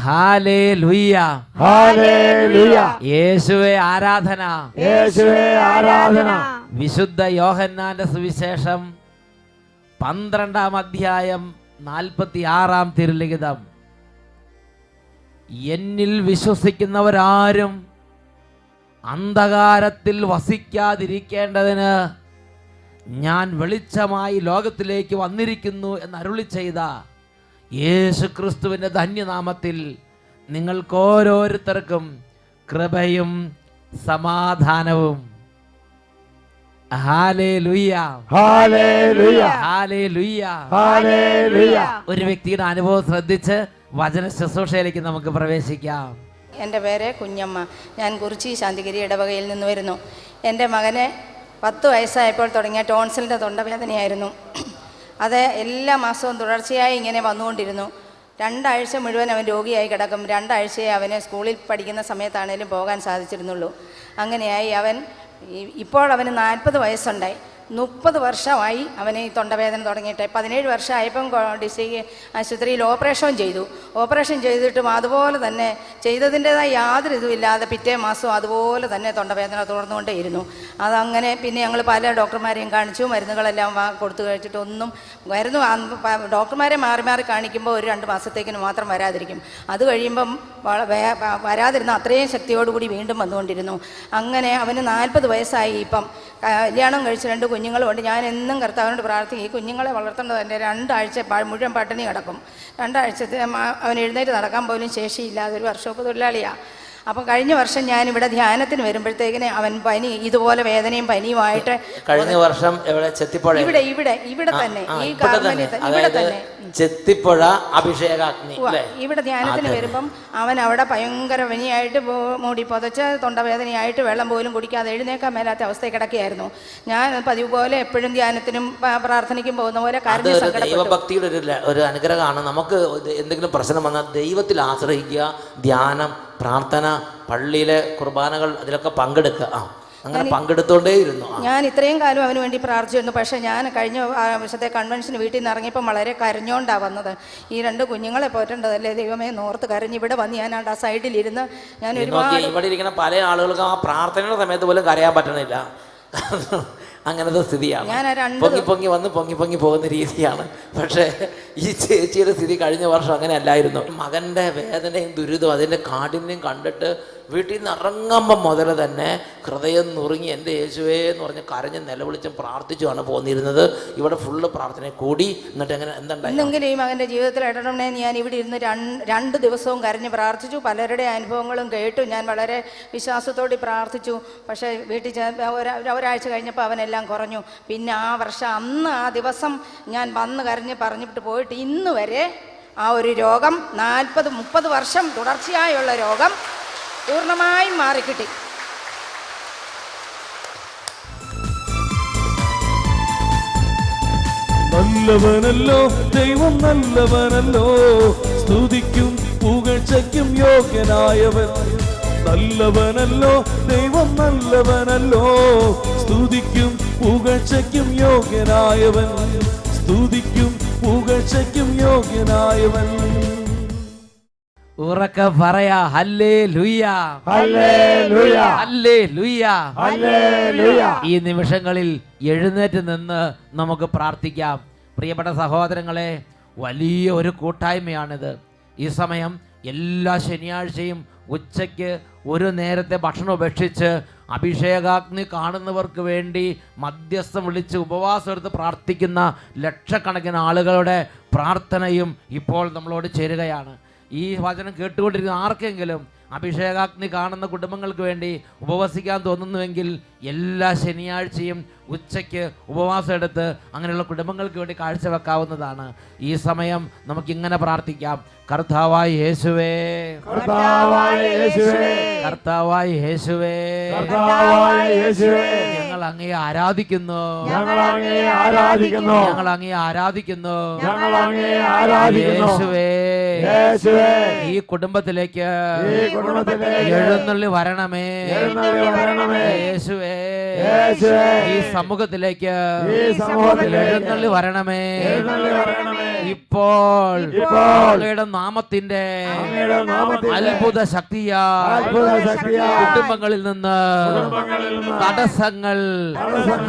Hallelujah, ഹല്ലേലൂയ. യേശുവേ ആരാധന, യേശുവേ ആരാധന. വിശുദ്ധ യോഹന്നാന്റെ സുവിശേഷം 12-ാം അധ്യായം 46-ാം തിരുലിഖിതം. എന്നിൽ വിശ്വസിക്കുന്നവരാരും അന്ധകാരത്തിൽ വസിക്കാതിരിക്കേണ്ടതിന് ഞാൻ വെളിച്ചമായി ലോകത്തിലേക്ക് വന്നിരിക്കുന്നു എന്ന് അരുളി ചെയ്ത യേശുക്രിസ്തുവിൻ്റെ ധന്യനാമത്തിൽ നിങ്ങൾക്കോരോരുത്തർക്കും കൃപയും സമാധാനവും. ഹല്ലേലൂയ, ഹല്ലേലൂയ, ഹല്ലേലൂയ, ഹല്ലേലൂയ. ഒരു വ്യക്തിയുടെ അനുഭവം ശ്രദ്ധിച്ച് വചന ശുശ്രൂഷയിലേക്ക് നമുക്ക് പ്രവേശിക്കാം. എൻ്റെ പേര് കുഞ്ഞമ്മ. ഞാൻ കുറിച്ചി ശാന്തിഗിരി ഇടവകയിൽ നിന്ന് വരുന്നു. എൻ്റെ മകന് 10 വയസ്സായപ്പോൾ തുടങ്ങിയ ടോൺസിലിൻ്റെ തൊണ്ടവേദനയായിരുന്നു. അത് എല്ലാ മാസവും തുടർച്ചയായി ഇങ്ങനെ വന്നുകൊണ്ടിരുന്നു. 2 ആഴ്ച മുഴുവൻ അവൻ രോഗിയായി കിടക്കും. 2 ആഴ്ചയെ അവന് സ്കൂളിൽ പഠിക്കുന്ന സമയത്താണേലും പോകാൻ സാധിച്ചിരുന്നുള്ളൂ. അങ്ങനെയായി ഇപ്പോൾ അവന് 40 വയസ്സുണ്ടായി. 30 വർഷമായി അവന് ഈ തൊണ്ടവേദന തുടങ്ങിയിട്ട്. 17 വർഷമായപ്പം ഡിസ്ട്രിക്ട് ആശുപത്രിയിൽ ഓപ്പറേഷൻ ചെയ്തിട്ടും അതുപോലെ തന്നെ ചെയ്തതിൻ്റെതായ യാതൊരു ഇതുമില്ലാതെ പിറ്റേ മാസം അതുപോലെ തന്നെ തൊണ്ടവേദന തുടർന്നുകൊണ്ടേയിരുന്നു. അതങ്ങനെ പിന്നെ ഞങ്ങൾ പല ഡോക്ടർമാരെയും കാണിച്ചു. മരുന്നുകളെല്ലാം കൊടുത്തു കഴിച്ചിട്ട് ഒന്നും മരുന്ന് ഡോക്ടർമാരെ മാറി മാറി കാണിക്കുമ്പോൾ ഒരു 2 മാസത്തേക്കിന് മാത്രം വരാതിരിക്കും. അത് കഴിയുമ്പം വരാതിരുന്ന അത്രയും ശക്തിയോടുകൂടി വീണ്ടും വന്നുകൊണ്ടിരുന്നു. അങ്ങനെ അവന് 40 വയസ്സായി. ഇപ്പം കല്യാണം കഴിച്ച് 2 കുഞ്ഞുങ്ങളുമുണ്ട്. ഞാൻ എന്നും കർത്താവിനോട് പ്രാർത്ഥിക്കും, ഈ കുഞ്ഞുങ്ങളെ വളർത്തേണ്ടത് എൻ്റെ 2 ആഴ്ച മുഴുവൻ പട്ടിണി കിടക്കും. 2 ആഴ്ചത്തെ അവൻ എഴുന്നേറ്റ് നടക്കാൻ പോലും ശേഷിയില്ലാതെ ഒരു വർഷോപ്പ് തൊഴിലാളിയാണ്. അപ്പം കഴിഞ്ഞ വർഷം ഞാൻ ഇവിടെ ധ്യാനത്തിന് വരുമ്പോഴത്തേക്കിന് അവൻ ഇതുപോലെ വേദനയും പനിയുമായിട്ട് കഴിഞ്ഞ വർഷം ഇവിടെ തന്നെ ഈ ഇവിടെ തന്നെ ചെത്തിപ്പുഴ അഭിഷേകാഗ്നി ഇവിടെ ധ്യാനത്തിന് വരുമ്പം അവൻ അവിടെ ഭയങ്കര പനിയായിട്ട് മൂടി പുതച്ച് തൊണ്ടവേദനയായിട്ട് വെള്ളം പോലും കുടിക്കാതെ എഴുന്നേക്കാൻ മേലാത്ത അവസ്ഥയിൽ കിടക്കുകയായിരുന്നു. ഞാൻ പതിവ് പോലെ എപ്പോഴും ധ്യാനത്തിനും പ്രാർത്ഥനയ്ക്കും പോകുന്ന പോലെ ദൈവഭക്തിയുടെ ഒരു അനുഗ്രഹമാണ്. നമുക്ക് എന്തെങ്കിലും പ്രശ്നം വന്നാൽ ദൈവത്തിൽ ആശ്രയിക്കുക, ധ്യാനം, പ്രാർത്ഥന, പള്ളിയിലെ കുർബാനകൾ, അതിലൊക്കെ പങ്കെടുക്കുക. അങ്ങനെ പങ്കെടുത്തോണ്ടേയിരുന്നു. ഞാൻ ഇത്രയും കാലം അവന് വേണ്ടി പ്രാർത്ഥിച്ചിരുന്നു. പക്ഷേ ഞാൻ കഴിഞ്ഞ വർഷത്തെ കൺവെൻഷന് വീട്ടിൽ നിന്ന് ഇറങ്ങിയപ്പോൾ വളരെ കരഞ്ഞോണ്ടാണ് വന്നത്. ഈ 2 കുഞ്ഞുങ്ങളെ പോറ്റേണ്ടതല്ലേ ദൈവമേ നോർത്ത് കരഞ്ഞ് ഇവിടെ വന്ന് ഞാൻ ആ സൈഡിലിരുന്ന് ഞാൻ ഒരുപാട് ഇവിടെ ഇരിക്കുന്ന പല ആളുകൾക്കും ആ പ്രാർത്ഥനയുടെ സമയത്ത് പോലും കരയാൻ പറ്റണില്ല. അങ്ങനത്തെ സ്ഥിതിയാണ്. പൊങ്ങി പോകുന്ന രീതിയാണ്. പക്ഷേ ഈ ചേച്ചിയുടെ സ്ഥിതി കഴിഞ്ഞ വർഷം അങ്ങനെ അല്ലായിരുന്നു. മകൻ്റെ വേദനയും ദുരിതവും അതിൻ്റെ കാഠിന്യം കണ്ടിട്ട് വീട്ടിൽ നിന്ന് ഇറങ്ങുമ്പോൾ മുതൽ തന്നെ ഹൃദയം നുറുങ്ങി എൻ്റെ യേശുവേ എന്ന് പറഞ്ഞ് കരഞ്ഞ് നിലവിളിച്ചും പ്രാർത്ഥിച്ചുമാണ് പോന്നിരുന്നത്. ഇവിടെ ഫുള്ള് പ്രാർത്ഥന കൂടി. എന്നിട്ട് എങ്ങനെ എന്തെങ്കിലും ഈ മകൻ്റെ ജീവിതത്തിൽ ഇടണമെന്ന് ഞാൻ ഇവിടെ ഇരുന്ന് 2 ദിവസവും കരഞ്ഞ് പ്രാർത്ഥിച്ചു. പലരുടെ അനുഭവങ്ങളും കേട്ടു. ഞാൻ വളരെ വിശ്വാസത്തോടെ പ്രാർത്ഥിച്ചു. പക്ഷേ വീട്ടിൽ ഒരാഴ്ച കഴിഞ്ഞപ്പോൾ അവനെല്ലാം കുറഞ്ഞു. പിന്നെ ആ ദിവസം ഞാൻ വന്ന് കരഞ്ഞ് പറഞ്ഞിട്ട് പോയിട്ട് ഇന്ന് വരെ ആ ഒരു രോഗം 40-30 വർഷം തുടർച്ചയായുള്ള രോഗം പൂർണ്ണമായും മാറിക്കിട്ടി. നല്ലവനല്ലോ ദൈവം, നല്ലവനല്ലോ സ്തുതിക്കും പുകഴ്ചയ്ക്കും യോഗ്യനായവൻ. നല്ലവനല്ലോ ദൈവം, നല്ലവനല്ലോ സ്തുതിക്കും പുകഴ്ചയ്ക്കും യോഗ്യനായവൻ. സ്തുതിക്കും പുകഴ്ചയ്ക്കും യോഗ്യനായവൻ. ഉറക്കെ പറയാ ഹല്ലേലൂയ, ഹല്ലേലൂയ, ഹല്ലേലൂയ, ഹല്ലേലൂയ. ഈ നിമിഷങ്ങളിൽ എഴുന്നേറ്റ് നിന്ന് നമുക്ക് പ്രാർത്ഥിക്കാം. പ്രിയപ്പെട്ട സഹോദരങ്ങളെ, വലിയ ഒരു കൂട്ടായ്മയാണിത്. ഈ സമയം എല്ലാ ശനിയാഴ്ചയും ഉച്ചയ്ക്ക് ഒരു നേരത്തെ ഭക്ഷണം ഉപേക്ഷിച്ച് അഭിഷേകാഗ്നി കാണുന്നവർക്ക് വേണ്ടി മധ്യസ്ഥം വിളിച്ച് ഉപവാസം എടുത്ത് പ്രാർത്ഥിക്കുന്ന ലക്ഷക്കണക്കിന് ആളുകളുടെ പ്രാർത്ഥനയും ഇപ്പോൾ നമ്മളോട് ചേരുകയാണ്. ഈ വചനം കേട്ടുകൊണ്ടിരിക്കുന്ന ആർക്കെങ്കിലും അഭിഷേകാഗ്നി കാണുന്ന കുടുംബങ്ങൾക്ക് വേണ്ടി ഉപവസിക്കാൻ തോന്നുന്നുവെങ്കിൽ എല്ലാ ശനിയാഴ്ചയും ഉച്ചയ്ക്ക് ഉപവാസം എടുത്ത് അങ്ങനെയുള്ള കുടുംബങ്ങൾക്ക് വേണ്ടി കാഴ്ചവെക്കാവുന്നതാണ്. ഈ സമയം നമുക്കിങ്ങനെ പ്രാർത്ഥിക്കാം. കർത്താവായ യേശുവേ, കർത്താവായ യേശുവേ, കർത്താവായ യേശുവേ, കർത്താവായ യേശുവേ, ഞങ്ങൾ അങ്ങയെ ആരാധിക്കുന്നു, ഞങ്ങൾ അങ്ങയെ ആരാധിക്കുന്നു, ഞങ്ങൾ അങ്ങയെ ആരാധിക്കുന്നു, ഞങ്ങൾ അങ്ങയെ ആരാധിക്കുന്നു. യേശുവേ, യേശുവേ, ഈ കുടുംബത്തിലേക്ക് ഈ കുടുംബത്തിലേക്ക് എഴുന്നള്ളി വരണമേ, എഴുന്നള്ളി വരണമേ. യേശുവേ, യേശുവേ ഈ സമൂഹത്തിലേക്ക് ഈ സമൂഹത്തിലേക്ക് എഴുന്നള്ളി വരണമേ. എഴുന്നള്ളി വരണമേ. ഇപ്പോൾ അങ്ങയുടെ നാമത്തിന്റെ അങ്ങയുടെ നാമത്തിൽ അത്ഭുത ശക്തിയാൽ അത്ഭുത ശക്തിയാൽ കുടുംബങ്ങളിൽ നിന്ന് തടസ്സങ്ങൾ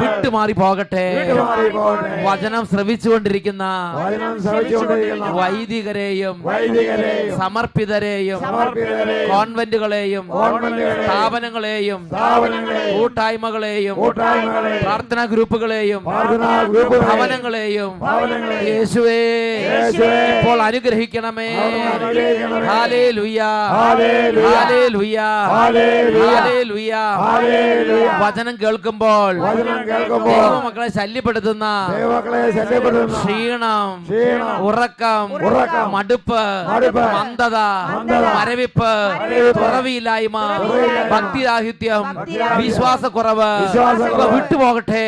വിട്ടുമാറി പോകട്ടെ. വിട്ടുമാറിപ്പോകട്ടെ. വചനം ശ്രവിച്ചുകൊണ്ടിരിക്കുന്ന വചനം ശ്രവിച്ചുകൊണ്ടിരിക്കുന്ന വൈദികരെയും വൈദികരെയും സമർപ്പിതരെയും സമർപ്പിതരെയും കോൺവെന്റുകളെയും കോൺവെന്റുകളെയും സ്ഥാപനങ്ങളെയും സ്ഥാപനങ്ങളെയും കൂട്ടായ്മകളെയും കൂട്ടായ്മകളെയും പ്രാർത്ഥനാ ഗ്രൂപ്പുകളെയും പ്രാർത്ഥനാ ഗ്രൂപ്പുകളെയും ഭവനങ്ങളെയും ഭവനങ്ങളെയും യേശുവേ യേശുവേ ഇപ്പോൾ അനുഗ്രഹിക്കണമേ. അനുഗ്രഹിക്കണമേ. ഹല്ലേലൂയ ഹല്ലേലൂയ. ഹല്ലേലൂയ ഹല്ലേലൂയ. ഹല്ലേലൂയ. ഹല്ലേലൂയ. വചനം കേൾക്കുമ്പോൾ വചനം കേൾക്കുമ്പോൾ ദൈവമക്കളെ ശല്യപ്പെടുത്തുന്ന ദൈവമക്കളെ ശല്യപ്പെടുത്തുന്ന ക്ഷീണം, ക്ഷീണം, ഉറക്കം, മടുപ്പ്, മന്ദത, മരവിപ്പ്, തുറവിയില്ലായ്മ, ഭക്തിരാഹിത്യം, വിശ്വാസക്കുറവ് ഇവ വിട്ടുപോകട്ടെ.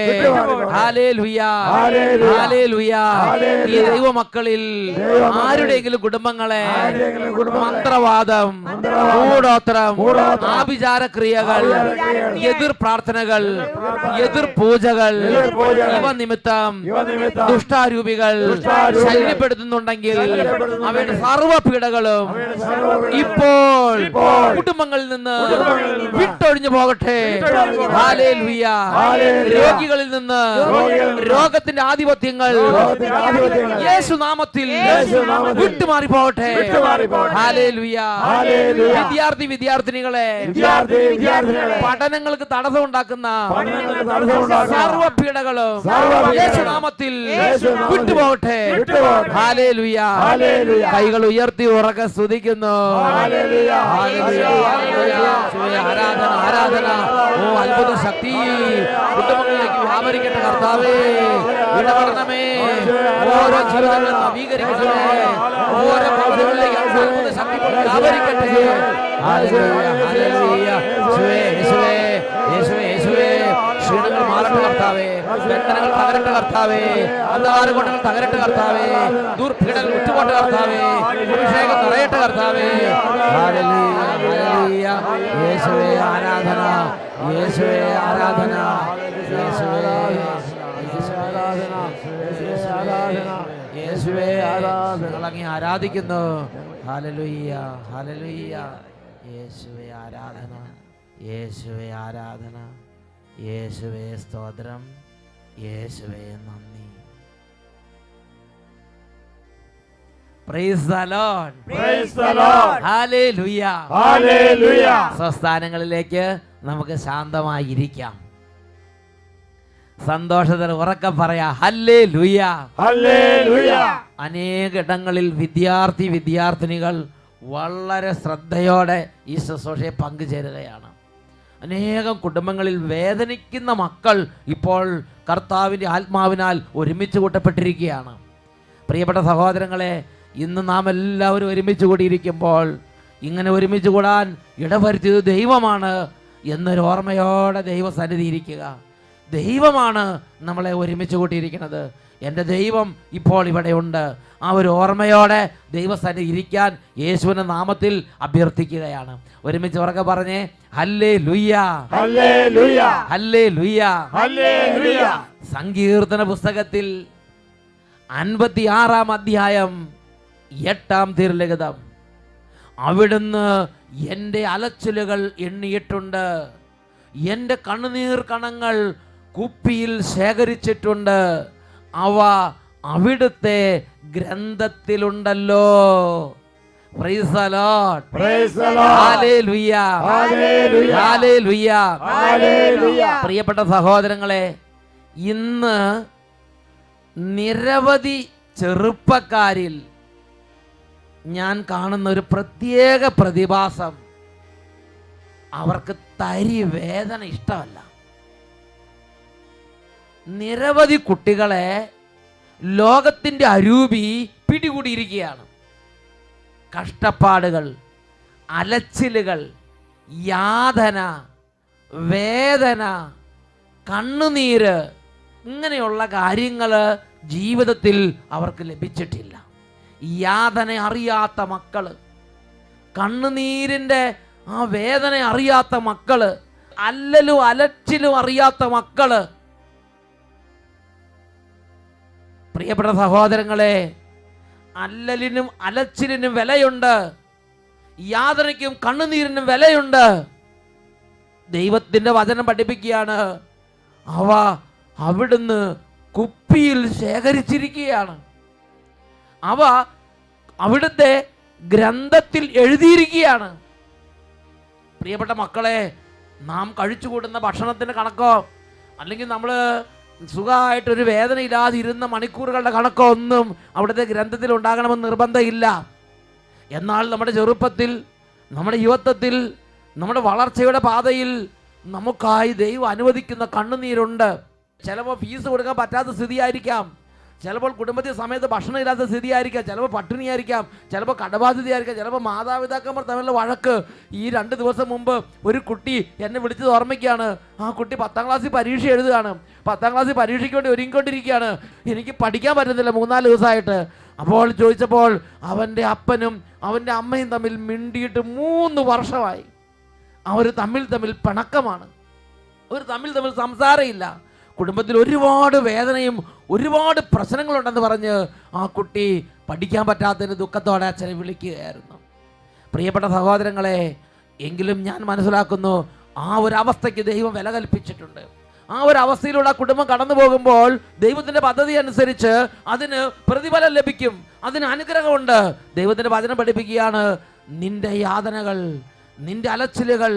ഹല്ലേലൂയ. ഹല്ലേലൂയ. ഹല്ലേലൂയ. ഈ ഹല്ലേലൂയ. ദൈവമക്കളിൽ ആരുടെയെങ്കിലും കുടുംബങ്ങളെ ആരുടെയെങ്കിലും കുടുംബങ്ങളെ മന്ത്രവാദം, കൂടോത്രം, ആഭിചാരക്രിയകൾ, ആഭിചാരക്രിയകൾ, എതിർ പ്രാർത്ഥനകൾ, എതിർ പൂജകൾ ഇവ നിമിത്തം ദുഷ്ടാരൂപികൾ ശല്യപ്പെടുത്തുന്നുണ്ടെങ്കിൽ അവയുടെ സർവ്വ പീഡകളും ഇപ്പോൾ കുടുംബങ്ങളിൽ നിന്ന് വിട്ടൊഴിഞ്ഞു പോകട്ടെ. ഹല്ലേലൂയ. രോഗികളിൽ നിന്ന് രോഗത്തിന്റെ ആധിപത്യങ്ങൾ യേശുനാമത്തിൽ വിട്ടുമാറി പോകട്ടെ. ഹല്ലേലൂയ. വിദ്യാർത്ഥിനികളെ പഠനങ്ങൾക്ക് തടസ്സമുണ്ടാക്കുന്ന സർവ്വ പീഡകളും യേശുനാമത്തിൽ വിട്ടുപോകട്ടെ. ഹല്ലേലൂയ. കൈകൾ ഉയർത്തി ഉറക്കെ സ്തുതിക്കുന്നു. ഹല്ലേലൂയ. ആരാധന, ആരാധന. ഓ അത്ഭുത ശക്തി കുടുംബങ്ങളിലേക്ക് വ്യാപരിക്കട്ടെ കർത്താവേ. ഇടപെടണമേ. ഓരോ ജീവിതങ്ങളും നവീകരിക്കണമേ. ഓരോ പ്രവർത്തനങ്ങളിലേക്ക് അത്ഭുത ശക്തി വ്യാപരിക്കട്ടെ. ഹല്ലേലൂയ. ഹല്ലേലൂയ. യേശുവേ, യേശുവേ, യേശുവേ, യേശുവേ. ക്ഷീണങ്ങൾ മാറട്ടെ കർത്താവേ. ബന്ധനങ്ങൾ തകരട്ടെ കർത്താവേ. അന്ധകാരകൊണ്ടങ്ങൾ തകരട്ടെ കർത്താവേ. ദുർപീഡകൾ വിട്ടുപോട്ടെ കർത്താവേ. അഭിഷേകം നിറയട്ടെ കർത്താവേ. ഹല്ലേലൂയ. ഹല്ലേലൂയ. യേശുവേ ആരാധന, യേശുവേ ആരാധന, യേശുവേ യേശുവേ ഞങ്ങളങ്ങേ ആരാധിക്കുന്നു. ഹല്ലേലൂയ. ഹല്ലേലൂയ. യേശുവേ ആരാധന, യേശുവേ ആരാധന, യേശുവേ സ്തോത്രം, യേശുവേ നന്ദി. Praise the Lord. Praise the Lord. ഹല്ലേലൂയ. ഹല്ലേലൂയ. സ്വസ്ഥാനങ്ങളിലേക്ക് നമുക്ക് ശാന്തമായി ഇരിക്കാം. സന്തോഷത്തിന് ഉറക്കം പറയാ ഹല്ലേലൂയ. ഹല്ലേലൂയ. അനേകയിടങ്ങളിൽ വിദ്യാർത്ഥിനികൾ വളരെ ശ്രദ്ധയോടെ ഈ ശുശ്രൂഷയെ പങ്കുചേരുകയാണ്. അനേകം കുടുംബങ്ങളിൽ വേദനിക്കുന്ന മക്കൾ ഇപ്പോൾ കർത്താവിൻ്റെ ആത്മാവിനാൽ ഒരുമിച്ച് കൂട്ടപ്പെട്ടിരിക്കുകയാണ്. പ്രിയപ്പെട്ട സഹോദരങ്ങളെ, ഇന്ന് നാം എല്ലാവരും ഒരുമിച്ച് കൂടിയിരിക്കുമ്പോൾ ഇങ്ങനെ ഒരുമിച്ച് കൂടാൻ ഇടവരുത്തിയത് ദൈവമാണ് എന്നൊരു ഓർമ്മയോടെ ദൈവസന്നിധി ഇരിക്കുക. ദൈവമാണ് നമ്മളെ ഒരുമിച്ച് കൂട്ടിയിരിക്കുന്നത്. എൻ്റെ ദൈവം ഇപ്പോൾ ഇവിടെയുണ്ട്. ആ ഒരു ഓർമ്മയോടെ ദൈവസന്നിധി ഇരിക്കാൻ യേശുവിൻ്റെ നാമത്തിൽ അഭ്യർത്ഥിക്കുകയാണ്. ഒരുമിച്ച് ഉറക്കെ പറഞ്ഞേ ഹല്ലേലൂയ. ഹല്ലേലൂയ. ഹല്ലേലൂയ. ഹല്ലേലൂയ. സങ്കീർത്തന പുസ്തകത്തിൽ 56-ാം അധ്യായം 8-ാം തിരുലിഖിതം. അവിടുന്ന് എൻ്റെ അലച്ചിലുകൾ എണ്ണിയിട്ടുണ്ട്, എൻ്റെ കണ്ണുനീർ കണങ്ങൾ കുപ്പിയിൽ ശേഖരിച്ചിട്ടുണ്ട്, അവ അവിടുത്തെ ഗ്രന്ഥത്തിലുണ്ടല്ലോ. Praise the Lord. Praise the Lord. ഹല്ലേലൂയ. ഹല്ലേലൂയ. ഹല്ലേലൂയ. ഹല്ലേലൂയ. പ്രിയപ്പെട്ട സഹോദരങ്ങളെ, ഇന്ന് നിരവധി ചെറുപ്പക്കാരിൽ ഞാൻ കാണുന്ന ഒരു പ്രത്യേക പ്രതിഭാസം, അവർക്ക് തരി വേദന ഇഷ്ടമല്ല. നിരവധി കുട്ടികളെ ലോകത്തിൻ്റെ അരൂപി പിടികൂടിയിരിക്കുകയാണ്. കഷ്ടപ്പാടുകൾ, അലച്ചിലുകൾ, യാതന, വേദന, കണ്ണുനീര്, ഇങ്ങനെയുള്ള കാര്യങ്ങൾ ജീവിതത്തിൽ അവർക്ക് ലഭിച്ചിട്ടില്ല. യാതന അറിയാത്ത മക്കള്, കണ്ണുനീരിൻ്റെ ആ വേദന അറിയാത്ത മക്കള്, അല്ലലും അലച്ചിലും അറിയാത്ത മക്കള്. പ്രിയപ്പെട്ട സഹോദരങ്ങളെ, അല്ലലിനും അലച്ചിലിനും വിലയുണ്ട്, യാതനയ്ക്കും കണ്ണുനീരിനും വിലയുണ്ട്. ദൈവത്തിന്റെ വചനം പഠിപ്പിക്കുകയാണ്, അവ അവിടുന്ന് കുപ്പിയിൽ ശേഖരിച്ചിരിക്കുകയാണ്, അവ അവിടുത്തെ ഗ്രന്ഥത്തിൽ എഴുതിയിരിക്കുകയാണ്. പ്രിയപ്പെട്ട മക്കളെ, നാം കഴിച്ചുകൂടുന്ന ഭക്ഷണത്തിന് കണക്കോ അല്ലെങ്കിൽ നമ്മൾ സുഖമായിട്ടൊരു വേദനയില്ലാതെ ഇരുന്ന മണിക്കൂറുകളുടെ കണക്കോ ഒന്നും അവിടുത്തെ ഗ്രന്ഥത്തിൽ ഉണ്ടാകണമെന്ന് നിർബന്ധമില്ല. എന്നാൽ നമ്മുടെ ചെറുപ്പത്തിൽ, നമ്മുടെ യുവത്വത്തിൽ, നമ്മുടെ വളർച്ചയുടെ പാതയിൽ നമുക്കായി ദൈവം അനുവദിക്കുന്ന കണ്ണുനീരുണ്ട്. ചിലപ്പോൾ ഫീസ് കൊടുക്കാൻ പറ്റാത്ത സ്ഥിതിയായിരിക്കാം, ചിലപ്പോൾ കുടുംബത്തിൽ സമയത്ത് ഭക്ഷണം ഇല്ലാത്ത സ്ഥിതിയായിരിക്കാം, ചിലപ്പോൾ പട്ടിണിയായിരിക്കാം, ചിലപ്പോൾ കടബാധ്യതയായിരിക്കാം, ചിലപ്പോൾ മാതാപിതാക്കന്മാർ തമ്മിലുള്ള വഴക്ക്. ഈ 2 ദിവസം മുമ്പ് ഒരു കുട്ടി എന്നെ വിളിച്ചത് ഓർമ്മയ്ക്കാണ്. ആ കുട്ടി 10ാം ക്ലാസ്സിൽ പരീക്ഷ എഴുതുകയാണ്. 10ാം ക്ലാസ്സിൽ പരീക്ഷയ്ക്ക് വേണ്ടി ഒരുങ്ങിക്കൊണ്ടിരിക്കുകയാണ്. എനിക്ക് പഠിക്കാൻ പറ്റുന്നില്ല 3-4 ദിവസമായിട്ട്. അപ്പോൾ ചോദിച്ചപ്പോൾ അവൻ്റെ അപ്പനും അവൻ്റെ അമ്മയും തമ്മിൽ മിണ്ടിയിട്ട് 3 വർഷമായി. അവർ തമ്മിൽ പിണക്കമാണ്, അവർ തമ്മിൽ സംസാരമില്ല. കുടുംബത്തിൽ ഒരുപാട് വേദനയും ഒരുപാട് പ്രശ്നങ്ങളുണ്ടെന്ന് പറഞ്ഞ് ആ കുട്ടി പഠിക്കാൻ പറ്റാത്തതിന് ദുഃഖത്തോടെ അച്ഛനെ വിളിക്കുകയായിരുന്നു. പ്രിയപ്പെട്ട സഹോദരങ്ങളെ, എങ്കിലും ഞാൻ മനസ്സിലാക്കുന്നു, ആ ഒരു അവസ്ഥയ്ക്ക് ദൈവം വില കൽപ്പിച്ചിട്ടുണ്ട്. ആ ഒരു അവസ്ഥയിലൂടെ ആ കുടുംബം കടന്നു പോകുമ്പോൾ ദൈവത്തിൻ്റെ പദ്ധതി അനുസരിച്ച് അതിന് പ്രതിഫലം ലഭിക്കും, അതിന് അനുഗ്രഹമുണ്ട്. ദൈവത്തിൻ്റെ വചനം പഠിപ്പിക്കുകയാണ്, നിന്റെ യാതനകൾ, നിന്റെ അലച്ചിലുകൾ,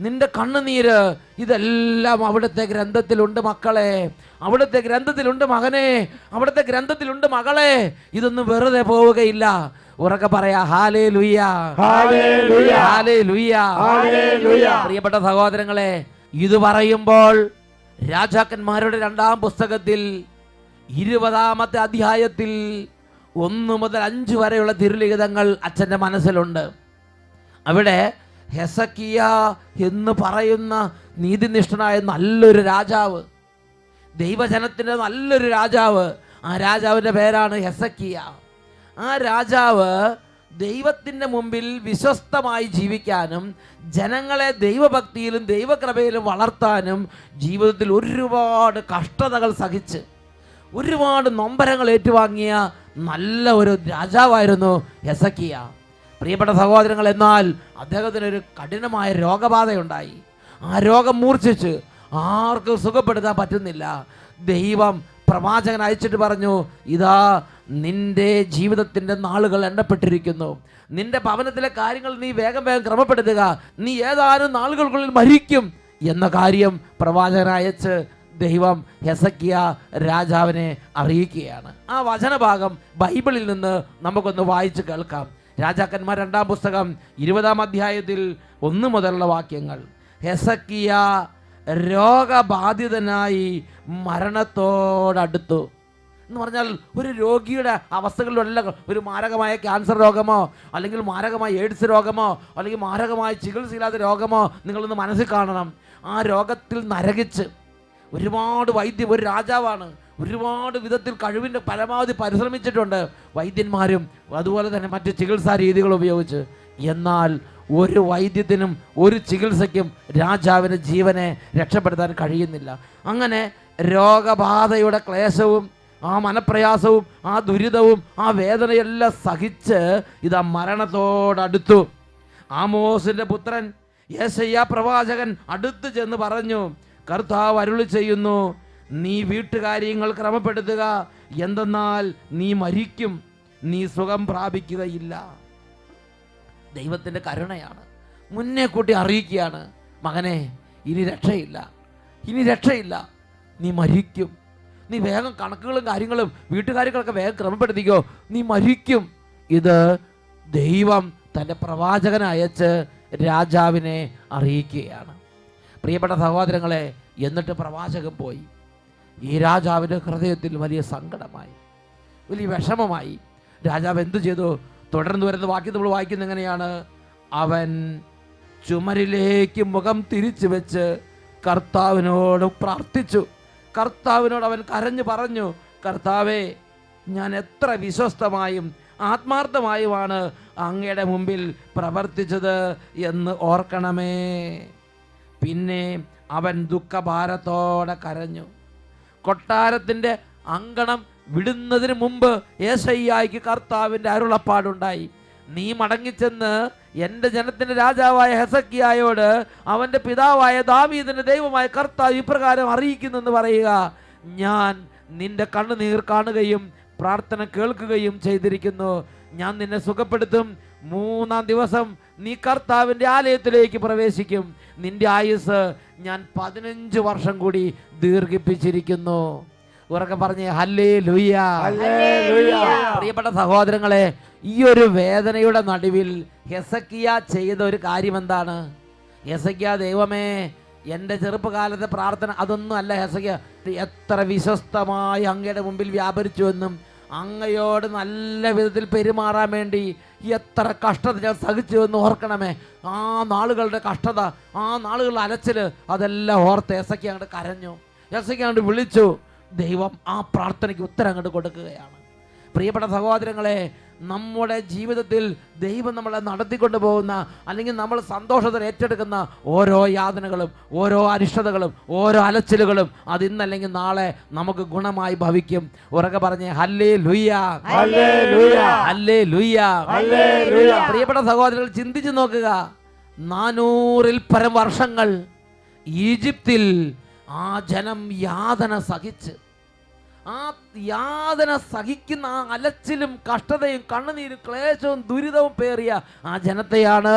നിന്റെ കണ്ണുനീര്, ഇതെല്ലാം അവിടുത്തെ ഗ്രന്ഥത്തിലുണ്ട് മക്കളെ, അവിടുത്തെ ഗ്രന്ഥത്തിലുണ്ട് മകനെ, അവിടുത്തെ ഗ്രന്ഥത്തിലുണ്ട് മകളെ. ഇതൊന്നും വെറുതെ പോവുകയില്ല. ഉറക്കെ പറയാ, ഹല്ലേലൂയ, ഹല്ലേലൂയ, ഹല്ലേലൂയ, ഹല്ലേലൂയ. പ്രിയപ്പെട്ട സഹോദരങ്ങളെ, ഇത് പറയുമ്പോൾ രാജാക്കന്മാരുടെ 2-ാം പുസ്തകത്തിൽ 20-ാമത്തെ അധ്യായത്തിൽ 1 മുതൽ 5 വരെയുള്ള തിരുലിഖിതങ്ങൾ അച്ഛൻ്റെ മനസ്സിലുണ്ട്. അവിടെ ഹെസക്കിയ എന്ന് പറയുന്ന നീതിനിഷ്ഠനായ നല്ലൊരു രാജാവ്, ദൈവജനത്തിൻ്റെ നല്ലൊരു രാജാവ്, ആ രാജാവിൻ്റെ പേരാണ് ഹെസക്കിയ. ആ രാജാവ് ദൈവത്തിൻ്റെ മുമ്പിൽ വിശ്വസ്തമായി ജീവിക്കാനും ജനങ്ങളെ ദൈവഭക്തിയിലും ദൈവകൃപയിലും വളർത്താനും ജീവിതത്തിൽ ഒരുപാട് കഷ്ടതകൾ സഹിച്ച് ഒരുപാട് നൊമ്പരങ്ങൾ ഏറ്റുവാങ്ങിയ നല്ല ഒരു രാജാവായിരുന്നു ഹെസക്കിയ. പ്രിയപ്പെട്ട സഹോദരങ്ങൾ, എന്നാൽ അദ്ദേഹത്തിനൊരു കഠിനമായ രോഗബാധയുണ്ടായി. ആ രോഗം മൂർച്ഛിച്ച് ആർക്കും സുഖപ്പെടുത്താൻ പറ്റുന്നില്ല. ദൈവം പ്രവാചകൻ അയച്ചിട്ട് പറഞ്ഞു, ഇതാ നിന്റെ ജീവിതത്തിൻ്റെ നാളുകൾ എണ്ണപ്പെട്ടിരിക്കുന്നു, നിന്റെ ഭവനത്തിലെ കാര്യങ്ങൾ നീ വേഗം ക്രമപ്പെടുത്തുക, നീ ഏതാനും നാളുകൾക്കുള്ളിൽ മരിക്കും എന്ന കാര്യം പ്രവാചകൻ അയച്ച് ദൈവം ഹെസക്കിയ രാജാവിനെ അറിയിക്കുകയാണ്. ആ വചനഭാഗം ബൈബിളിൽ നിന്ന് നമുക്കൊന്ന് വായിച്ച് കേൾക്കാം. രാജാക്കന്മാർ 2-ാം പുസ്തകം 20-ാം അധ്യായത്തിൽ 1 മുതലുള്ള വാക്യങ്ങൾ. ഹെസക്കിയ രോഗബാധിതനായി മരണത്തോടടുത്തു എന്ന് പറഞ്ഞാൽ ഒരു രോഗിയുടെ അവസ്ഥകളിലല്ല, ഒരു മാരകമായ ക്യാൻസർ രോഗമോ അല്ലെങ്കിൽ മാരകമായ എയ്ഡ്സ് രോഗമോ അല്ലെങ്കിൽ മാരകമായ ചികിത്സയില്ലാത്ത രോഗമോ നിങ്ങളൊന്ന് മനസ്സിൽ കാണണം. ആ രോഗത്തിൽ നരകിച്ച് ഒരുപാട് വൈദ്യം, ഒരു രാജാവാണ്, ഒരുപാട് വിധത്തിൽ കഴിവിൻ്റെ പരമാവധി പരിശ്രമിച്ചിട്ടുണ്ട്, വൈദ്യന്മാരും അതുപോലെ തന്നെ മറ്റ് ചികിത്സാ രീതികൾ ഉപയോഗിച്ച്. എന്നാൽ ഒരു വൈദ്യത്തിനും ഒരു ചികിത്സയ്ക്കും രാജാവിന് ജീവനെ രക്ഷപ്പെടുത്താൻ കഴിയുന്നില്ല. അങ്ങനെ രോഗബാധയുടെ ക്ലേശവും ആ മനപ്രയാസവും ആ ദുരിതവും ആ വേദനയെല്ലാം സഹിച്ച് ഇതാ മരണത്തോടടുത്തു. ആമോസിൻ്റെ പുത്രൻ യെശയ്യാ പ്രവാചകൻ അടുത്ത് ചെന്ന് പറഞ്ഞു, കർത്താവ് അരുളി ചെയ്യുന്നു, നീ വീട്ടുകാര്യങ്ങൾ ക്രമപ്പെടുത്തുക, എന്തെന്നാൽ നീ മരിക്കും, നീ സുഖം പ്രാപിക്കുകയില്ല. ദൈവത്തിൻ്റെ കരുണയാണ്. മുന്നേ കൂട്ടി അറിയിക്കുകയാണ്, മകനെ ഇനി രക്ഷയില്ല, ഇനി രക്ഷയില്ല, നീ മരിക്കും, നീ വേഗം കണക്കുകളും കാര്യങ്ങളും വീട്ടുകാര്യങ്ങളൊക്കെ വേഗം ക്രമപ്പെടുത്തിക്കോ, നീ മരിക്കും. ഇത് ദൈവം തൻ്റെ പ്രവാചകനെ അയച്ച് രാജാവിനെ അറിയിക്കുകയാണ്. പ്രിയപ്പെട്ട സഹോദരങ്ങളെ, എന്നിട്ട് പ്രവാചകൻ പോയി. ഈ രാജാവിൻ്റെ ഹൃദയത്തിൽ വലിയ സങ്കടമായി, വലിയ വിഷമമായി. രാജാവ് എന്തു ചെയ്തു? തുടർന്ന് വരുന്ന വാക്യം നമ്മൾ വായിക്കുന്നത് എങ്ങനെയാണ്? അവൻ ചുമരിലേക്ക് മുഖം തിരിച്ചു വെച്ച് കർത്താവിനോട് പ്രാർത്ഥിച്ചു. കർത്താവിനോട് അവൻ കരഞ്ഞു പറഞ്ഞു, കർത്താവേ, ഞാൻ എത്ര വിശ്വസ്തമായും ആത്മാർത്ഥമായുമാണ് അങ്ങയുടെ മുമ്പിൽ പ്രവർത്തിച്ചത് എന്ന് ഓർക്കണമേ. പിന്നെ അവൻ ദുഃഖഭാരത്തോടെ കരഞ്ഞു. കൊട്ടാരത്തിൻ്റെ അങ്കണം വിടുന്നതിന് മുമ്പ് യേശയ്യായ്ക്ക് കർത്താവിൻ്റെ അരുളപ്പാടുണ്ടായി. നീ മടങ്ങിച്ചെന്ന് എൻ്റെ ജനത്തിൻ്റെ രാജാവായ ഹെസക്കിയായോട് അവൻ്റെ പിതാവായ ദാവീദിൻ്റെ ദൈവമായ കർത്താവ് ഇപ്രകാരം അറിയിക്കുന്നെന്ന് പറയുക, ഞാൻ നിന്റെ കണ്ണുനീർ കാണുകയും പ്രാർത്ഥന കേൾക്കുകയും ചെയ്തിരിക്കുന്നു. ഞാൻ നിന്നെ സുഖപ്പെടുത്തും. 3-ാം ദിവസം നീ കർത്താവിൻ്റെ ആലയത്തിലേക്ക് പ്രവേശിക്കും. നിന്റെ ആയുസ് ഞാൻ 15 വർഷം കൂടി ദീർഘിപ്പിച്ചിരിക്കുന്നു. ഉറക്കെ പറഞ്ഞേ ഹല്ലേലൂയ. പ്രിയപ്പെട്ട സഹോദരങ്ങളെ, ഈ ഒരു വേദനയുടെ നടുവിൽ ഹെസക്കിയ ചെയ്ത ഒരു കാര്യം എന്താണ്? ഹെസക്കിയ, ദൈവമേ എൻ്റെ ചെറുപ്പകാലത്തെ പ്രാർത്ഥന അതൊന്നും അല്ല. ഹെസക്കിയ എത്ര വിശ്വസ്തമായി അങ്ങയുടെ മുമ്പിൽ വ്യാപരിച്ചുവെന്നും അങ്ങയോട് നല്ല വിധത്തിൽ പെരുമാറാൻ വേണ്ടി എത്ര കഷ്ടത ഞാൻ സഹിച്ചുവെന്ന് ഓർക്കണമേ. ആ നാളുകളുടെ കഷ്ടത, ആ നാളുകളുടെ അലച്ചിൽ, അതെല്ലാം ഓർത്ത് ഹെസക്കിയ അങ്ങോട്ട് കരഞ്ഞു. ഹെസക്കിയ അങ്ങോട്ട് വിളിച്ചു. ദൈവം ആ പ്രാർത്ഥനയ്ക്ക് ഉത്തരം അങ്ങോട്ട് കൊടുക്കുകയാണ്. പ്രിയപ്പെട്ട സഹോദരങ്ങളെ, നമ്മുടെ ജീവിതത്തിൽ ദൈവം നമ്മളെ നടത്തിക്കൊണ്ട് പോകുന്ന, അല്ലെങ്കിൽ നമ്മൾ സന്തോഷത്തോടെ ഏറ്റെടുക്കുന്ന ഓരോ യാതനകളും, ഓരോ അരിഷ്ടതകളും, ഓരോ അലച്ചിലുകളും അത് ഇന്നല്ലെങ്കിൽ നാളെ നമുക്ക് ഗുണമായി ഭവിക്കും. ഉറക്കെ പറഞ്ഞേ ഹല്ലേലൂയ, ഹല്ലേലൂയ. പ്രിയപ്പെട്ട സഹോദരങ്ങൾ, ചിന്തിച്ചു നോക്കുക. 400-ൽ പരം വർഷങ്ങൾ ഈജിപ്തിൽ ആ ജനം യാതന സഹിച്ച്, ആ യാതന സഹിക്കുന്ന ആ അലച്ചിലും കഷ്ടതയും കണ്ണുനീരും ക്ലേശവും ദുരിതവും പേറിയ ആ ജനത്തെയാണ്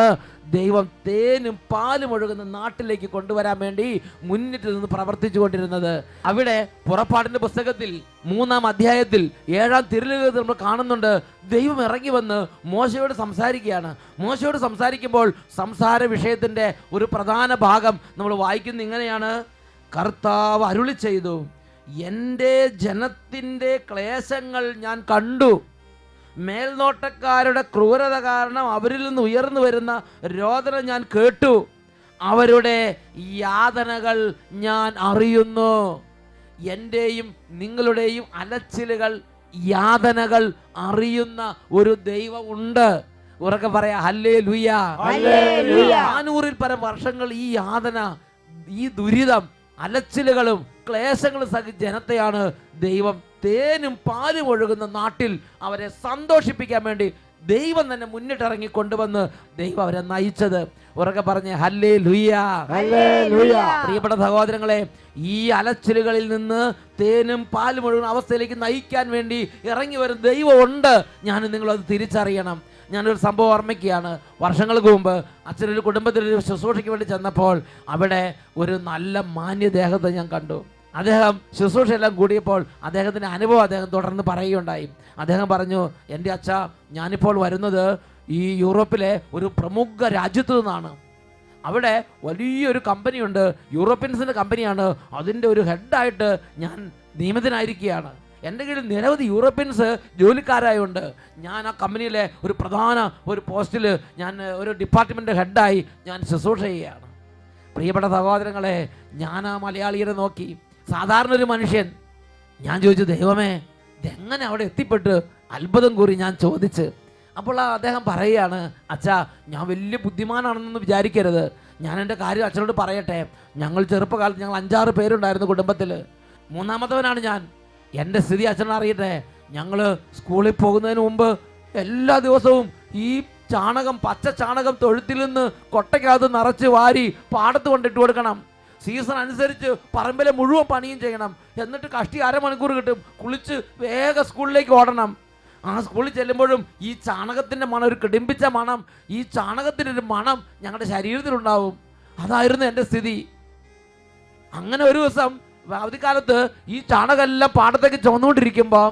ദൈവം തേനും പാലും ഒഴുകുന്ന നാട്ടിലേക്ക് കൊണ്ടുവരാൻ വേണ്ടി മുന്നിട്ട് നിന്ന് പ്രവർത്തിച്ചു കൊണ്ടിരുന്നത്. അവിടെ പുറപ്പാടിൻ്റെ പുസ്തകത്തിൽ 3-ാം അധ്യായത്തിൽ 7-ാം തിരുലിഖിതത്തിൽ നമ്മൾ കാണുന്നുണ്ട്. ദൈവം ഇറങ്ങി വന്ന് മോശയോട് സംസാരിക്കുകയാണ്. മോശയോട് സംസാരിക്കുമ്പോൾ സംസാര വിഷയത്തിൻ്റെ ഒരു പ്രധാന ഭാഗം നമ്മൾ വായിക്കുന്നത് ഇങ്ങനെയാണ്: കർത്താവ് അരുളി ചെയ്തു, എൻ്റെ ജനത്തിൻ്റെ ക്ലേശങ്ങൾ ഞാൻ കണ്ടു. മേൽനോട്ടക്കാരുടെ ക്രൂരത കാരണം അവരിൽ നിന്ന് ഉയർന്നു വരുന്ന രോദനം ഞാൻ കേട്ടു. അവരുടെ യാതനകൾ ഞാൻ അറിയുന്നു. എൻ്റെയും നിങ്ങളുടെയും അലച്ചിലുകൾ, യാതനകൾ അറിയുന്ന ഒരു ദൈവമുണ്ട്. ഉറക്കെ പറയാ ഹല്ലേലൂയ. 400-ൽ പരം വർഷങ്ങൾ ഈ യാതന, ഈ ദുരിതം, അലച്ചിലുകളും ക്ലേശങ്ങളും സഹിച്ച ജനത്തെയാണ് ദൈവം തേനും പാലും ഒഴുകുന്ന നാട്ടിൽ അവരെ സന്തോഷിപ്പിക്കാൻ വേണ്ടി ദൈവം തന്നെ മുന്നിട്ടിറങ്ങി കൊണ്ടുവന്ന് ദൈവം അവരെ നയിച്ചത്. ഉറക്കെ പറഞ്ഞേ ഹല്ലേലൂയ. പ്രിയപ്പെട്ട സഹോദരങ്ങളെ, ഈ അലച്ചിലുകളിൽ നിന്ന് തേനും പാലും ഒഴുകുന്ന അവസ്ഥയിലേക്ക് നയിക്കാൻ വേണ്ടി ഇറങ്ങി വരുന്ന ദൈവമുണ്ട്. ഞാൻ നിങ്ങളത് തിരിച്ചറിയണം. ഞാനൊരു സംഭവം ഓർമ്മിക്കുകയാണ്. വർഷങ്ങൾക്ക് മുമ്പ് അച്ഛനൊരു കുടുംബത്തിലൊരു ശുശ്രൂഷയ്ക്ക് വേണ്ടി ചെന്നപ്പോൾ അവിടെ ഒരു നല്ല മാന്യദേഹത്തെ ഞാൻ കണ്ടു. അദ്ദേഹം ശുശ്രൂഷയെല്ലാം കൂടിയപ്പോൾ അദ്ദേഹത്തിൻ്റെ അനുഭവം അദ്ദേഹം തുടർന്ന് പറയുകയുണ്ടായി. അദ്ദേഹം പറഞ്ഞു, എൻ്റെ അച്ഛ, ഞാനിപ്പോൾ വരുന്നത് ഈ യൂറോപ്പിലെ ഒരു പ്രമുഖ രാജ്യത്തു നിന്നാണ്. അവിടെ വലിയൊരു കമ്പനിയുണ്ട്, യൂറോപ്യൻസിൻ്റെ കമ്പനിയാണ്. അതിൻ്റെ ഒരു ഹെഡായിട്ട് ഞാൻ നിയമിതനായിരിക്കുകയാണ്. എൻ്റെ കീഴിൽ നിരവധി യൂറോപ്യൻസ് ജോലിക്കാരായുണ്ട്. ഞാൻ ആ കമ്പനിയിലെ ഒരു പ്രധാന ഒരു പോസ്റ്റിൽ, ഞാൻ ഒരു ഡിപ്പാർട്ട്മെൻ്റ് ഹെഡായി ഞാൻ ശുശ്രൂഷ ചെയ്യുകയാണ്. പ്രിയപ്പെട്ട സഹോദരങ്ങളെ, ഞാൻ ആ മലയാളിയെ നോക്കി, സാധാരണ ഒരു മനുഷ്യൻ. ഞാൻ ചോദിച്ചു, ദൈവമേ ഇതെങ്ങനെ അവിടെ എത്തിപ്പെട്ട്? അത്ഭുതം കൂറി ഞാൻ ചോദിച്ച്. അപ്പോൾ അദ്ദേഹം പറയുകയാണ്, അച്ഛാ, ഞാൻ വലിയ ബുദ്ധിമാനാണെന്നൊന്നും വിചാരിക്കരുത്. ഞാൻ എൻ്റെ കാര്യം അച്ഛനോട് പറയട്ടെ. ഞങ്ങൾ ചെറുപ്പകാലത്ത് ഞങ്ങൾ 5-6 പേരുണ്ടായിരുന്നു കുടുംബത്തിൽ. 3-ാമത്തവനാണ് ഞാൻ. എൻ്റെ സ്ഥിതി അച്ഛനെ അറിയട്ടെ. ഞങ്ങൾ സ്കൂളിൽ പോകുന്നതിന് മുമ്പ് എല്ലാ ദിവസവും ഈ ചാണകം, പച്ച ചാണകം തൊഴുത്തിൽ നിന്ന് കൊട്ടയ്ക്കകത്ത് നിറച്ച് വാരി പാടത്ത് കൊണ്ടിട്ട് കൊടുക്കണം. സീസൺ അനുസരിച്ച് പറമ്പിലെ മുഴുവൻ പണിയും ചെയ്യണം. എന്നിട്ട് കഷ്ടി 1/2 മണിക്കൂർ കിട്ടും. കുളിച്ച് വേഗം സ്കൂളിലേക്ക് ഓടണം. ആ സ്കൂളിൽ ചെല്ലുമ്പോഴും ഈ ചാണകത്തിൻ്റെ മണം, ഒരു കിടിമ്പിച്ച മണം, ഈ ചാണകത്തിൻ്റെ ഒരു മണം ഞങ്ങളുടെ ശരീരത്തിലുണ്ടാവും. അതായിരുന്നു എൻ്റെ സ്ഥിതി. അങ്ങനെ ഒരു ദിവസം അവധിക്കാലത്ത് ഈ ചാണകമെല്ലാം പാടത്തേക്ക് ചുമന്നുകൊണ്ടിരിക്കുമ്പോൾ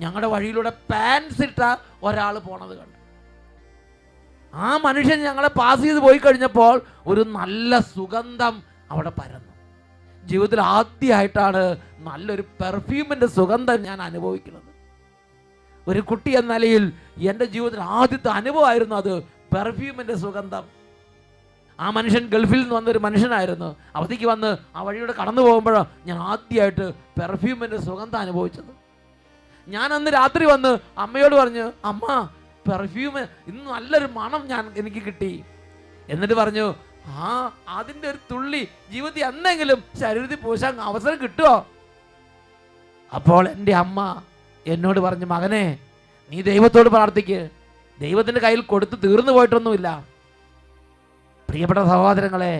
ഞങ്ങളുടെ വഴിയിലൂടെ പാൻസ് ഇട്ട ഒരാൾ പോണത് കണ്ടു. ആ മനുഷ്യൻ ഞങ്ങളെ പാസ് ചെയ്ത് പോയി കഴിഞ്ഞപ്പോൾ ഒരു നല്ല സുഗന്ധം അവിടെ പരന്നു. ജീവിതത്തിൽ ആദ്യമായിട്ടാണ് നല്ലൊരു പെർഫ്യൂമിൻ്റെ സുഗന്ധം ഞാൻ അനുഭവിക്കുന്നത്. ഒരു കുട്ടി എന്ന നിലയിൽ എൻ്റെ ജീവിതത്തിൽ ആദ്യത്തെ അനുഭവമായിരുന്നു അത്, പെർഫ്യൂമിൻ്റെ സുഗന്ധം. ആ മനുഷ്യൻ ഗൾഫിൽ നിന്ന് വന്നൊരു മനുഷ്യനായിരുന്നു. അവധിക്ക് വന്ന് ആ വഴിയുടെ കടന്നു പോകുമ്പോഴാണ് ഞാൻ ആദ്യമായിട്ട് പെർഫ്യൂമിൻ്റെ സുഗന്ധം അനുഭവിച്ചത്. ഞാൻ അന്ന് രാത്രി വന്ന് അമ്മയോട് പറഞ്ഞു, അമ്മ പെർഫ്യൂം ഇന്ന് നല്ലൊരു മണം എനിക്ക് കിട്ടി. എന്നിട്ട് പറഞ്ഞു, അതിന്റെ ഒരു തുള്ളി ജീവിതത്തിൽ എന്തെങ്കിലും ശരീരത്തിൽ പൂശാൻ അവസരം കിട്ടുമോ? അപ്പോൾ എൻ്റെ അമ്മ എന്നോട് പറഞ്ഞു, മകനെ നീ ദൈവത്തോട് പ്രാർത്ഥിക്ക്, ദൈവത്തിൻ്റെ കയ്യിൽ കൊടുത്ത് തീർന്നു പോയിട്ടൊന്നുമില്ല. പ്രിയപ്പെട്ട സഹോദരങ്ങളെ,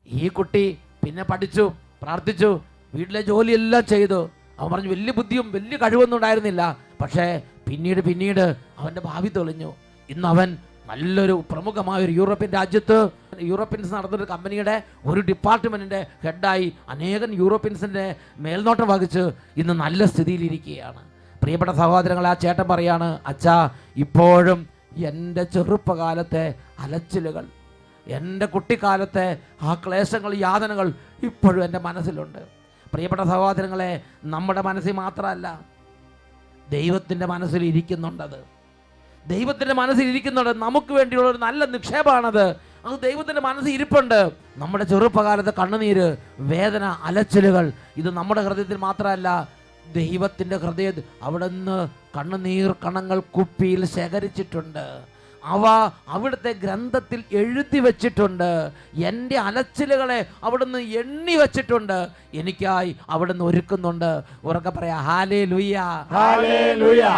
ഈ കുട്ടി പിന്നെ പഠിച്ചു, പ്രാർത്ഥിച്ചു, വീട്ടിലെ ജോലിയെല്ലാം ചെയ്തു. അവൻ പറഞ്ഞു വലിയ ബുദ്ധിയും വലിയ കഴിവൊന്നും ഉണ്ടായിരുന്നില്ല, പക്ഷേ പിന്നീട് അവൻ്റെ ഭാവി തെളിഞ്ഞു. ഇന്ന് അവൻ നല്ലൊരു പ്രമുഖമായ ഒരു യൂറോപ്യൻ രാജ്യത്ത് യൂറോപ്യൻസ് നടന്നൊരു കമ്പനിയുടെ ഒരു ഡിപ്പാർട്ട്മെൻറ്റിൻ്റെ ഹെഡായി അനേകം യൂറോപ്യൻസിൻ്റെ മേൽനോട്ടം വഹിച്ച് ഇന്ന് നല്ല സ്ഥിതിയിലിരിക്കുകയാണ്. പ്രിയപ്പെട്ട സഹോദരങ്ങളെ, ആ ചേട്ടൻ പറയാണ്, അച്ഛാ, ഇപ്പോഴും എൻ്റെ ചെറുപ്പകാലത്തെ അലച്ചിലുകൾ, എൻ്റെ കുട്ടിക്കാലത്തെ ആ ക്ലേശങ്ങൾ, യാതനകൾ ഇപ്പോഴും എൻ്റെ മനസ്സിലുണ്ട്. പ്രിയപ്പെട്ട സഹോദരങ്ങളെ, നമ്മുടെ മനസ്സിൽ മാത്രമല്ല, ദൈവത്തിൻ്റെ മനസ്സിൽ ഇരിക്കുന്നുണ്ടത്. ദൈവത്തിൻ്റെ മനസ്സിൽ ഇരിക്കുന്നുണ്ട്. നമുക്ക് വേണ്ടിയുള്ള ഒരു നല്ല നിക്ഷേപമാണത്. അത് ദൈവത്തിൻ്റെ മനസ്സിൽ ഇരിപ്പുണ്ട്. നമ്മുടെ ചെറുപ്പകാലത്തെ കണ്ണുനീര്, വേദന, അലച്ചിലുകൾ, ഇത് നമ്മുടെ ഹൃദയത്തിൽ മാത്രമല്ല, ദൈവത്തിൻ്റെ ഹൃദയത്തിൽ അവിടുന്ന് കണ്ണുനീർ കണങ്ങൾ കുപ്പിയിൽ ശേഖരിച്ചിട്ടുണ്ട്. അവ അവിടുത്തെ ഗ്രന്ഥത്തിൽ എഴുതി വച്ചിട്ടുണ്ട്. എൻ്റെ അലച്ചിലുകളെ അവിടുന്ന് എണ്ണി വച്ചിട്ടുണ്ട്. എനിക്കായി അവിടുന്ന് ഒരുക്കുന്നുണ്ട്. ഉറക്കെ പറയാ, ഹല്ലേലൂയ.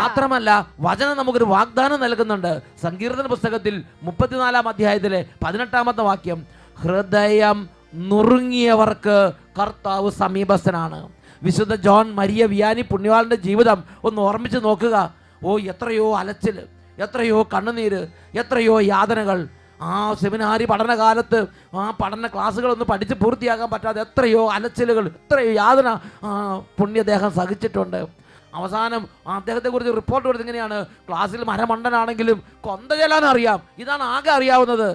മാത്രമല്ല, വചനം നമുക്കൊരു വാഗ്ദാനം നൽകുന്നുണ്ട്. സങ്കീർത്തന പുസ്തകത്തിൽ 34-ാം അധ്യായത്തിലെ 18-ാമത്തെ വാക്യം, ഹൃദയം നുറുങ്ങിയവർക്ക് കർത്താവ് സമീപസ്ഥനാണ്. വിശുദ്ധ ജോൺ മരിയ വിയാനി പുണ്യവാളന്റെ ജീവിതം ഒന്ന് ഓർമ്മിച്ച് നോക്കുക. എത്രയോ അലച്ചില്, എത്രയോ കണ്ണുനീര്, എത്രയോ യാതനകൾ. ആ സെമിനാരി പഠനകാലത്ത് ആ പഠന ക്ലാസ്സുകളൊന്നും പഠിച്ച് പൂർത്തിയാക്കാൻ പറ്റാതെ എത്രയോ അലച്ചിലുകൾ, എത്രയോ യാതന പുണ്യദേഹം സഹിച്ചിട്ടുണ്ട്. അവസാനം അദ്ദേഹത്തെക്കുറിച്ച് റിപ്പോർട്ട് കൊടുത്ത് ഇങ്ങനെയാണ്, ക്ലാസ്സിൽ മരമണ്ടനാണെങ്കിലും കൊന്ത ചെല്ലാൻ അറിയാം. ഇതാണ് ആകെ അറിയാവുന്നത്.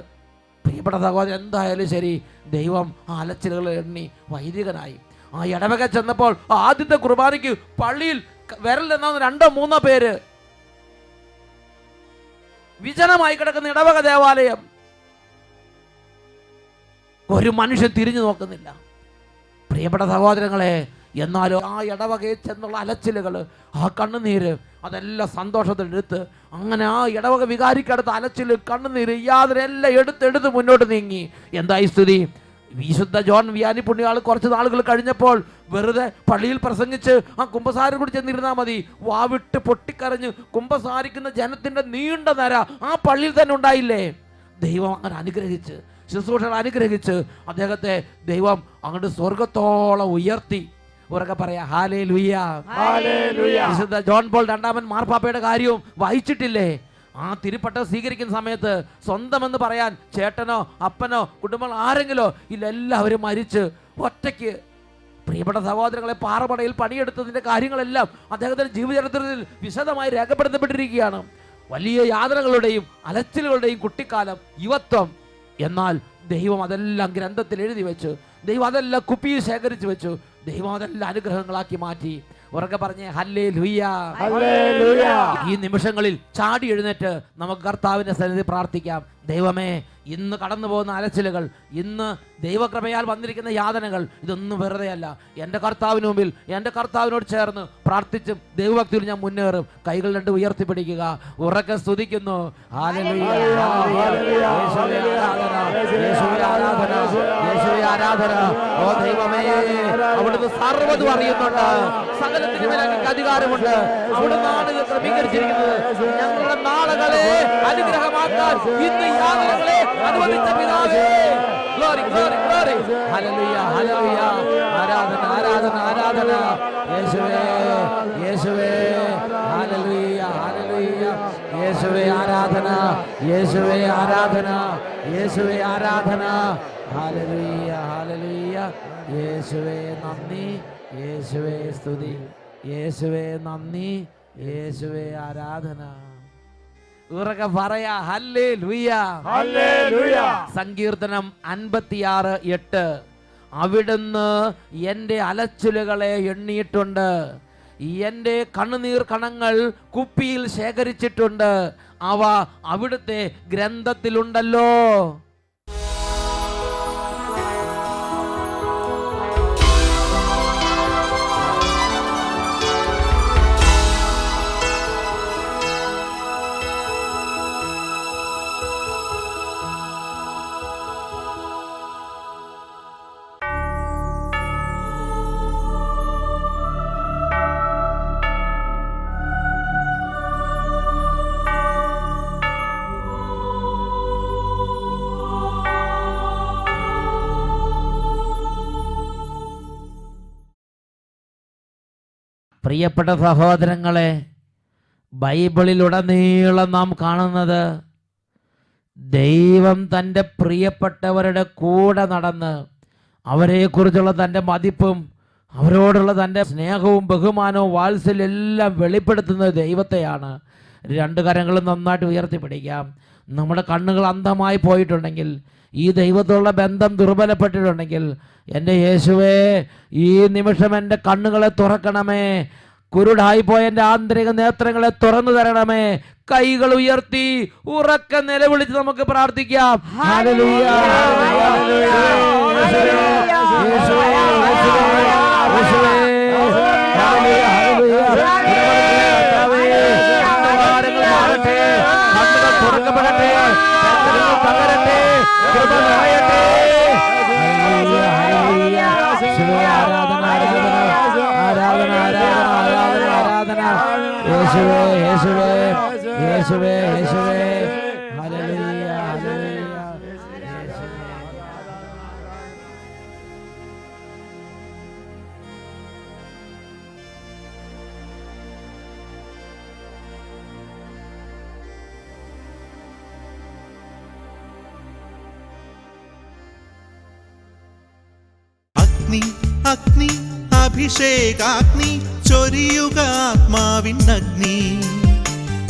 പ്രിയപ്പെട്ട സഹോദരൻ, എന്തായാലും ശരി, ദൈവം ആ അലച്ചിലുകൾ എണ്ണി വൈദികനായി. ആ ഇടവക ചെന്നപ്പോൾ ആദ്യത്തെ കുർബാനയ്ക്ക് പള്ളിയിൽ വിരൽ എന്ന 2-3 പേര്. വിജനമായി കിടക്കുന്ന ഇടവക ദേവാലയം, ഒരു മനുഷ്യൻ തിരിഞ്ഞു നോക്കുന്നില്ല. പ്രിയപ്പെട്ട സഹോദരങ്ങളെ, എന്നാലും ആ ഇടവകയിൽ ചെന്നുള്ള അലച്ചിലുകൾ, ആ കണ്ണുനീര്, അതെല്ലാം സന്തോഷത്തിലെടുത്ത് അങ്ങനെ ആ ഇടവക വികാരിക്കടുത്ത് അലച്ചില്, കണ്ണുനീര്, യാതൊരെല്ലാം എടുത്ത് മുന്നോട്ട് നീങ്ങി. എന്തായി സ്ഥിതി? വിശുദ്ധ ജോൺ വിയാനി പുണ്യാൾ കുറച്ച് നാളുകൾ കഴിഞ്ഞപ്പോൾ വെറുതെ പള്ളിയിൽ പ്രസംഗിച്ച് ആ കുമ്പസാരം കൂടി ചെന്നിരുന്നാൽ മതി, വാവിട്ട് പൊട്ടിക്കരഞ്ഞ് കുമ്പസാരിക്കുന്ന ജനത്തിൻ്റെ നീണ്ട നിര ആ പള്ളിയിൽ തന്നെ ഉണ്ടായില്ലേ? ദൈവം അങ്ങനെ അനുഗ്രഹിച്ച്, ശുശ്രൂഷകൾ അനുഗ്രഹിച്ച് അദ്ദേഹത്തെ ദൈവം അങ്ങോട്ട് സ്വർഗത്തോളം ഉയർത്തി. ഉറക്കെ പറയാ, ഹല്ലേലൂയ. വിശുദ്ധ ജോൺ പോൾ 2-ാമൻ മാർപ്പാപ്പയുടെ കാര്യവും വായിച്ചിട്ടില്ലേ? ആ തിരുപ്പട്ടം സ്വീകരിക്കുന്ന സമയത്ത് സ്വന്തമെന്ന് പറയാൻ ചേട്ടനോ അപ്പനോ കുടുംബങ്ങൾ ആരെങ്കിലോ ഇല്ല, എല്ലാവരും മരിച്ച് ഒറ്റയ്ക്ക്. പ്രിയപ്പെട്ട സഹോദരങ്ങളെ, പാറമടയിൽ പണിയെടുത്തതിൻ്റെ കാര്യങ്ങളെല്ലാം അദ്ദേഹത്തിൻ്റെ ജീവചരിത്രത്തിൽ വിശദമായി രേഖപ്പെടുത്തപ്പെട്ടിരിക്കുകയാണ്. വലിയ യാതനകളുടെയും അലച്ചിലുകളുടെയും കുട്ടിക്കാലം, യുവത്വം. എന്നാൽ ദൈവം അതെല്ലാം ഗ്രന്ഥത്തിൽ എഴുതി വെച്ചു. ദൈവം അതെല്ലാം കുപ്പിയിൽ ശേഖരിച്ചു വെച്ചു. ദൈവം അതെല്ലാം അനുഗ്രഹങ്ങളാക്കി മാറ്റി. ഉറക്കെ പറഞ്ഞേ, ഹല്ലേലൂയ. ഈ നിമിഷങ്ങളിൽ ചാടി എഴുന്നേറ്റ് നമുക്ക് കർത്താവിന്റെ സന്നിധി പ്രാർത്ഥിക്കാം. ദൈവമേ, ഇന്ന് കടന്നു പോകുന്ന അലച്ചിലുകൾ, ഇന്ന് ദൈവകൃപയാൽ വന്നിരിക്കുന്ന യാതനകൾ, ഇതൊന്നും വെറുതെയല്ല. എൻ്റെ കർത്താവിന് മുമ്പിൽ, എൻ്റെ കർത്താവിനോട് ചേർന്ന് പ്രാർത്ഥിച്ചും ദൈവഭക്തിയിൽ ഞാൻ മുന്നേറും. കൈകൾ രണ്ട് ഉയർത്തിപ്പിടിക്കുക, ഉറക്കെ സ്തുതിക്കുന്നു. ഹല്ലേലൂയ, യേശുവേ ആരാധന, യേശുവേ ആരാധന, യേശുവേ ആരാധന. ഓ ദൈവമേ, അവിടുന്ന് സർവ്വതും അറിയുന്നുണ്ട്, സകലത്തിനും മേൽ അങ്ങേക്ക് അധികാരമുണ്ട്. അവിടുന്നാണ് ഇത് ക്രമീകരിച്ചിരിക്കുന്നത്. ഞങ്ങളുടെ നാളുകളെ അനുഗ്രഹമാക്കാൻ ഇന്ന് യാതനകളെ അനുവദിച്ച പിതാവേ, glory glory glory. Hallelujah hallelujah. ആരാധന ആരാധന ആരാധന. യേശുവേ യേശുവേ. ഹല്ലേലൂയ ഹല്ലേലൂയ. യേശുവേ ആരാധന, യേശുവേ ആരാധന, യേശുവേ ആരാധന. ഹല്ലേലൂയ ഹല്ലേലൂയ. യേശുവേ നന്ദി, യേശുവേ സ്തുതി, യേശുവേ നന്ദി, യേശുവേ ആരാധന. ഉറക്കെ പറയാ, ഹല്ലേലൂയ ഹല്ലേലൂയ. സങ്കീർത്തനം 56:8. അവിടുന്ന് എൻ്റെ അലച്ചിലുകളെ എണ്ണിയിട്ടുണ്ട്, എൻ്റെ കണ്ണുനീർ കണങ്ങൾ കുപ്പിയിൽ ശേഖരിച്ചിട്ടുണ്ട്, അവ അവിടുത്തെ ഗ്രന്ഥത്തിലുണ്ടല്ലോ. പ്രിയപ്പെട്ട സഹോദരങ്ങളെ, ബൈബിളിലുടനീളം നാം കാണുന്നത് ദൈവം തൻ്റെ പ്രിയപ്പെട്ടവരുടെ കൂടെ നടന്ന് അവരെക്കുറിച്ചുള്ള തൻ്റെ മതിപ്പും അവരോടുള്ള തൻ്റെ സ്നേഹവും ബഹുമാനവും വാത്സല്യം എല്ലാം വെളിപ്പെടുത്തുന്നത് ദൈവത്തെയാണ്. രണ്ട് കരങ്ങളും നന്നായിട്ട് ഉയർത്തിപ്പിടിക്കാം. നമ്മുടെ കണ്ണുകൾ അന്ധമായി പോയിട്ടുണ്ടെങ്കിൽ, ഈ ദൈവത്തോടുള്ള ബന്ധം ദുർബലപ്പെട്ടിട്ടുണ്ടെങ്കിൽ, എൻ്റെ യേശുവേ, ഈ നിമിഷം എൻ്റെ കണ്ണുകളെ തുറക്കണമേ, കുരുടായി പോയ എൻ്റെ ആന്തരിക നേത്രങ്ങളെ തുറന്നു തരണമേ. കൈകൾ ഉയർത്തി ഉറക്കെ നിലവിളിച്ച് നമുക്ക് പ്രാർത്ഥിക്കാം. ഹല്ലേലൂയ, ഹല്ലേലൂയ, യേശുവേ, യേശുവേ, യേശുവേ, ഹല്ലേലൂയ, ഹല്ലേലൂയ. അന്ധകാരങ്ങൾ മാറട്ടെ, കണ്ണുകൾ തുറക്കപ്പെടട്ടെ, പകരട്ടെ, കൃപ നിറയട്ടെ. ഹല്ലേലൂയ, ഹല്ലേലൂയ. യേശുവേ, ആരാധന, ആരാധന, ആരാധന, ആരാധന, ആരാധന. യേശുവേ, യേശുവേ, യേശുവേ, യേശുവേ. Hallelujah, hallelujah. അഗ്നി അഗ്നി അഭിഷേകാഗ്നി ചൊരിയുക ആത്മാവിൻ അഗ്നി.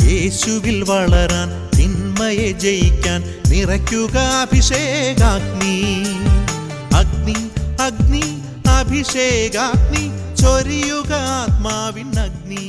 യേശുവിൽ വളരാൻ തിന്മയെ ജയിക്കാൻ നിറയ്ക്കുക അഭിഷേകാഗ്നി. അഗ്നി അഗ്നി അഭിഷേകാഗ്നി ചൊരിയുക ആത്മാവിൻ അഗ്നി.